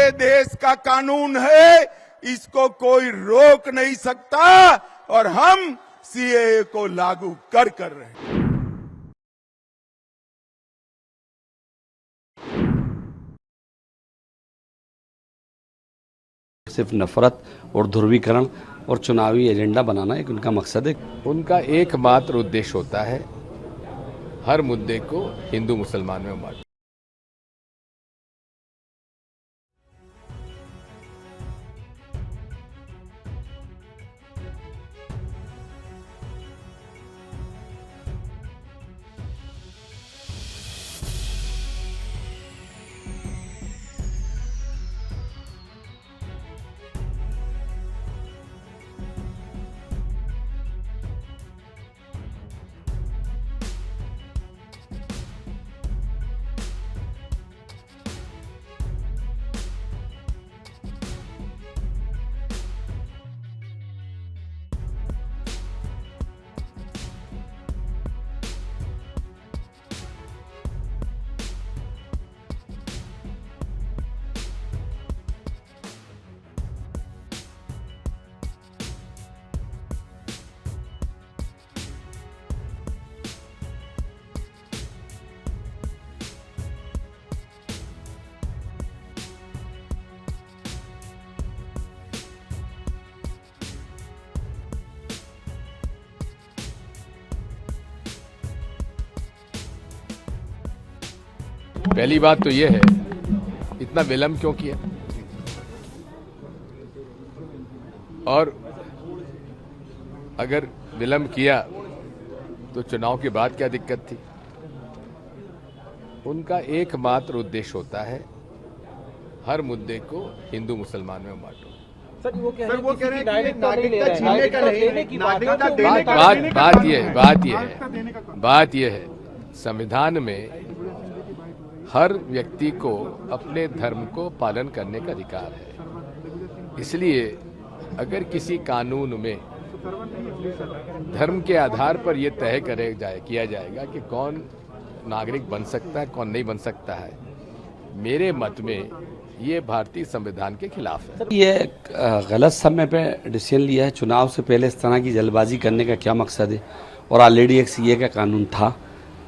CAA देश का कानून है, इसको कोई रोक नहीं सकता और हम सीएए को लागू कर रहे हैं। सिर्फ नफरत और ध्रुवीकरण और चुनावी एजेंडा बनाना एक उनका मकसद है। उनका एकमात्र उद्देश्य होता है हर मुद्दे को हिंदू मुसलमान में बांटना। पहली बात तो यह है, इतना विलंब क्यों किया और अगर विलंब किया तो चुनाव के बाद क्या दिक्कत थी। उनका एकमात्र उद्देश्य होता है हर मुद्दे को हिंदू मुसलमान में बांटो। सर वो कह रहे हैं कि नागरिकता छीनने का नहीं, नागरिकता देने का बात यह है संविधान में हर व्यक्ति को अपने धर्म को पालन करने का अधिकार है। इसलिए अगर किसी कानून में धर्म के आधार पर यह तय किया जाएगा कि कौन नागरिक बन सकता है, कौन नहीं बन सकता है, मेरे मत में ये भारतीय संविधान के खिलाफ है। ये गलत समय पे डिसीजन लिया है। चुनाव से पहले इस तरह की जल्दबाजी करने का क्या मकसद है, और ऑलरेडी एक सीए का कानून था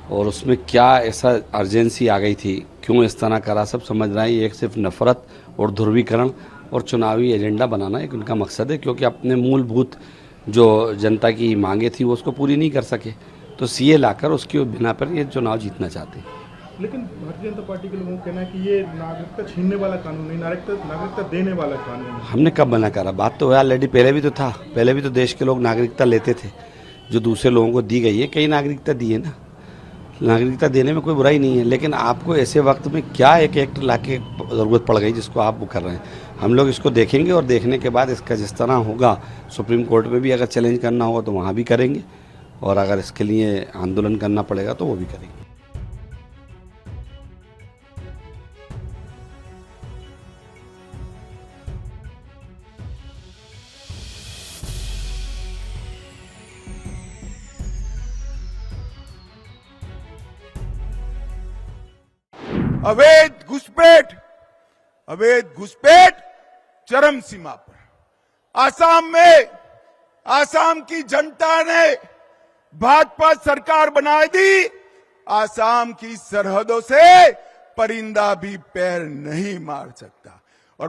और उसमें क्या ऐसा अर्जेंसी आ गई थी, क्यों इस तरह करा, सब समझ रहे हैं। ये एक सिर्फ नफरत और ध्रुवीकरण और चुनावी एजेंडा बनाना एक उनका मकसद है, क्योंकि अपने मूलभूत जो जनता की मांगे थी वो उसको पूरी नहीं कर सके, तो सीए लाकर उसके बिना पर ये चुनाव जीतना चाहते हैं। लेकिन भारतीय जनता पार्टी के लोगों का कहना है कि ये नागरिकता छीनने वाला कानून नहीं, नागरिकता देने वाला कानून है। हमने कब मना करा? बात तो ऑलरेडी पहले भी तो था, पहले भी तो देश के लोग नागरिकता लेते थे जो दूसरे लोगों को दी गई है। कई नागरिकता दी है ना, नागरिकता देने में कोई बुराई नहीं है, लेकिन आपको ऐसे वक्त में क्या एक एक्ट लाके ज़रूरत पड़ गई जिसको आप वो कर रहे हैं। हम लोग इसको देखेंगे और देखने के बाद इसका जिस तरह होगा, सुप्रीम कोर्ट में भी अगर चैलेंज करना होगा तो वहाँ भी करेंगे, और अगर इसके लिए आंदोलन करना पड़ेगा तो वो भी करेंगे। अवैध घुसपैठ चरम सीमा पर। आसाम की जनता ने भाजपा सरकार बना दी। आसाम की सरहदों से परिंदा भी पैर नहीं मार सकता। और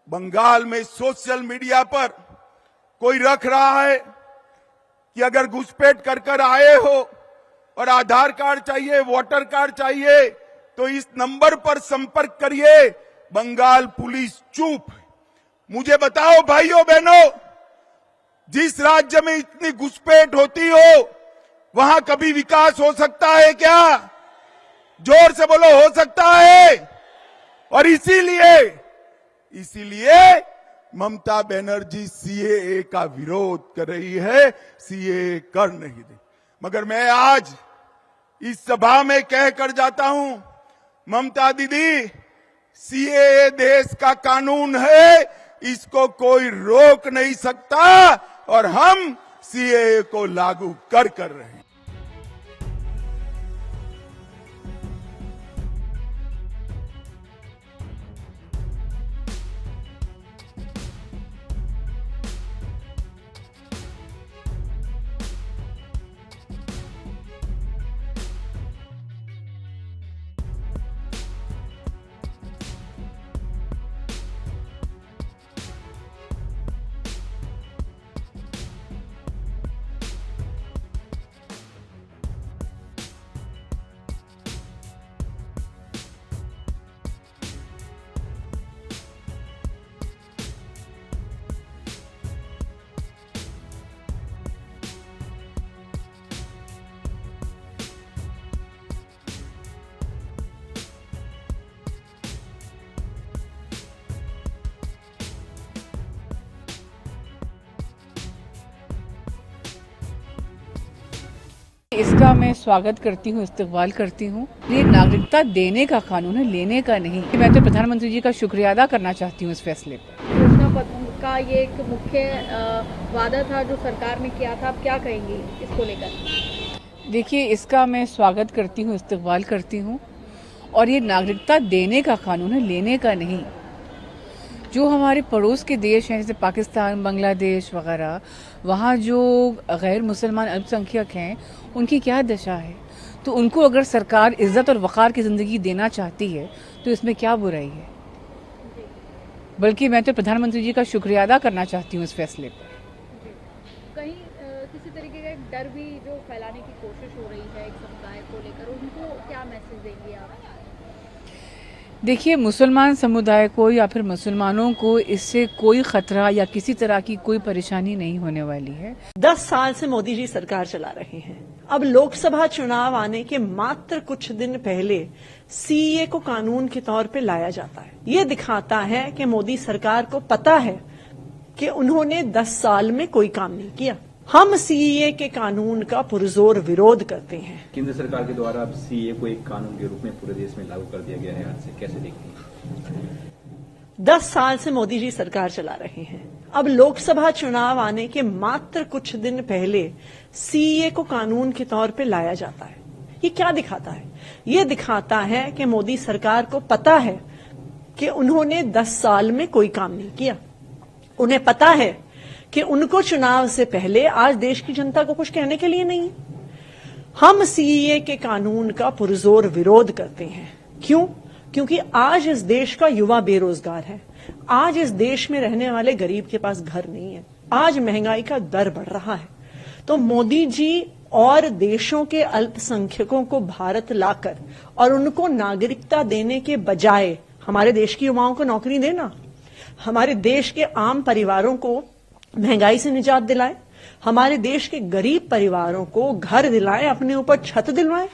बंगाल में सोशल मीडिया पर कोई रख रहा है कि अगर घुसपैठ कर आए हो और आधार कार्ड चाहिए, वोटर कार्ड चाहिए, तो इस नंबर पर संपर्क करिए। बंगाल पुलिस चुप। मुझे बताओ भाइयों बहनों, जिस राज्य में इतनी घुसपैठ होती हो वहां कभी विकास हो सकता है क्या? जोर से बोलो, हो सकता है? और इसीलिए ममता बनर्जी सीएए का विरोध कर रही है, सीएए कर नहीं दे। मगर मैं आज इस सभा में कहकर जाता हूं, ममता दीदी, सीएए देश का कानून है, इसको कोई रोक नहीं सकता और हम सीएए को लागू कर रहे हैं। इसका मैं स्वागत करती हूँ, इस्तकबाल करती हूँ। ये नागरिकता देने का कानून है, लेने का नहीं। मैं तो प्रधानमंत्री जी का शुक्रिया अदा करना चाहती हूँ इस फैसले पर। घोषणा पत्र का ये एक मुख्य वादा था जो सरकार ने किया था, आप क्या कहेंगी इसको लेकर? देखिए, इसका मैं स्वागत करती हूँ, इस्तकबाल करती हूँ। और ये नागरिकता देने का कानून है, लेने का नहीं। जो हमारे पड़ोस के देश हैं जैसे पाकिस्तान, बांग्लादेश वगैरह, वहाँ जो गैर मुसलमान अल्पसंख्यक हैं उनकी क्या दशा है, तो उनको अगर सरकार इज्जत और वक़ार की ज़िंदगी देना चाहती है तो इसमें क्या बुराई है। बल्कि मैं तो प्रधानमंत्री जी का शुक्रिया अदा करना चाहती हूँ इस फैसले पर। कहीं किसी तरीके का एक डर भी जो फैलाने की कोशिश हो रही है एक समुदाय को लेकर, उनको क्या मैसेज देंगे आप? देखिए, मुसलमान समुदाय को या फिर मुसलमानों को इससे कोई खतरा या किसी तरह की कोई परेशानी नहीं होने वाली है। 10 साल से मोदी जी सरकार चला रहे हैं। अब लोकसभा चुनाव आने के मात्र कुछ दिन पहले सीएए को कानून के तौर पे लाया जाता है। ये दिखाता है कि मोदी सरकार को पता है कि उन्होंने 10 साल में कोई काम नहीं किया। हम सीएए के कानून का पुरजोर विरोध करते हैं। केंद्र सरकार के द्वारा अब सीएए को एक कानून के रूप में पूरे देश में लागू कर दिया गया है, आज से कैसे देखते हैं? 10 साल से मोदी जी सरकार चला रहे हैं। अब लोकसभा चुनाव आने के मात्र कुछ दिन पहले सीएए को कानून के तौर पे लाया जाता है। ये क्या दिखाता है? ये दिखाता है कि मोदी सरकार को पता है कि उन्होंने 10 साल में कोई काम नहीं किया। उन्हें पता है कि उनको चुनाव से पहले आज देश की जनता को कुछ कहने के लिए नहीं है। हम सीएए के कानून का पुरजोर विरोध करते हैं। क्यों? क्योंकि आज इस देश का युवा बेरोजगार है। आज इस देश में रहने वाले गरीब के पास घर नहीं है। आज महंगाई का दर बढ़ रहा है। तो मोदी जी और देशों के अल्पसंख्यकों को भारत लाकर और उनको नागरिकता देने के बजाय हमारे देश की युवाओं को नौकरी देना, हमारे देश के आम परिवारों को महंगाई से निजात दिलाए, हमारे देश के गरीब परिवारों को घर दिलाए, अपने ऊपर छत दिलवाए।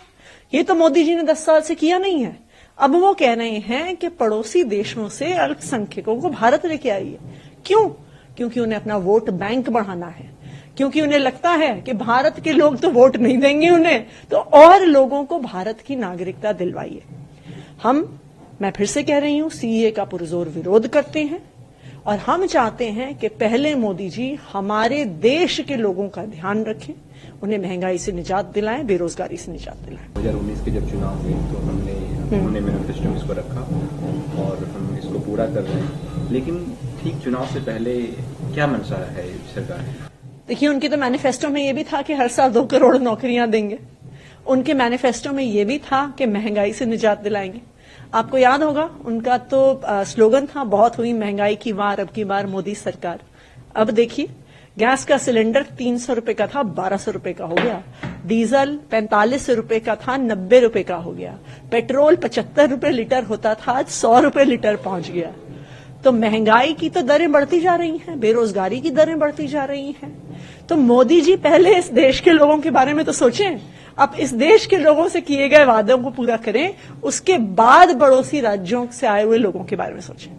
ये तो मोदी जी ने 10 साल से किया नहीं है। अब वो कह रहे हैं कि पड़ोसी देशों से अल्पसंख्यकों को भारत लेके आइए। क्यों? क्योंकि उन्हें अपना वोट बैंक बढ़ाना है। क्योंकि उन्हें लगता है कि भारत के लोग तो वोट नहीं देंगे उन्हें, तो और लोगों को भारत की नागरिकता दिलवाइए। मैं फिर से कह रही हूं, सीएए का पुरजोर विरोध करते हैं और हम चाहते हैं कि पहले मोदी जी हमारे देश के लोगों का ध्यान रखें, उन्हें महंगाई से निजात दिलाएं, बेरोजगारी से निजात दिलाएं। 2019 के जब चुनाव हुए तो हमने मैनिफेस्टो में इसको रखा और हम इसको पूरा कर रहे हैं, लेकिन ठीक चुनाव से पहले क्या मंशा है सरकार की? देखिए, उनके तो मैनिफेस्टो में ये भी था कि हर साल 2 करोड़ नौकरियां देंगे। उनके मैनिफेस्टो में ये भी था कि महंगाई से निजात दिलाएंगे। आपको याद होगा उनका तो स्लोगन था, बहुत हुई महंगाई की वार, अब की बार मोदी सरकार। अब देखिए, गैस का सिलेंडर 300 रुपए का था, 1200 रुपए का हो गया। डीजल 45 रुपए का था, 90 रुपए का हो गया। पेट्रोल 75 रुपए लीटर होता था, आज 100 रुपए लीटर पहुंच गया। तो महंगाई की तो दरें बढ़ती जा रही हैं, बेरोजगारी की दरें बढ़ती जा रही हैं। तो मोदी जी पहले इस देश के लोगों के बारे में तो सोचें। अब इस देश के लोगों से किए गए वादों को पूरा करें, उसके बाद पड़ोसी राज्यों से आए हुए लोगों के बारे में सोचें।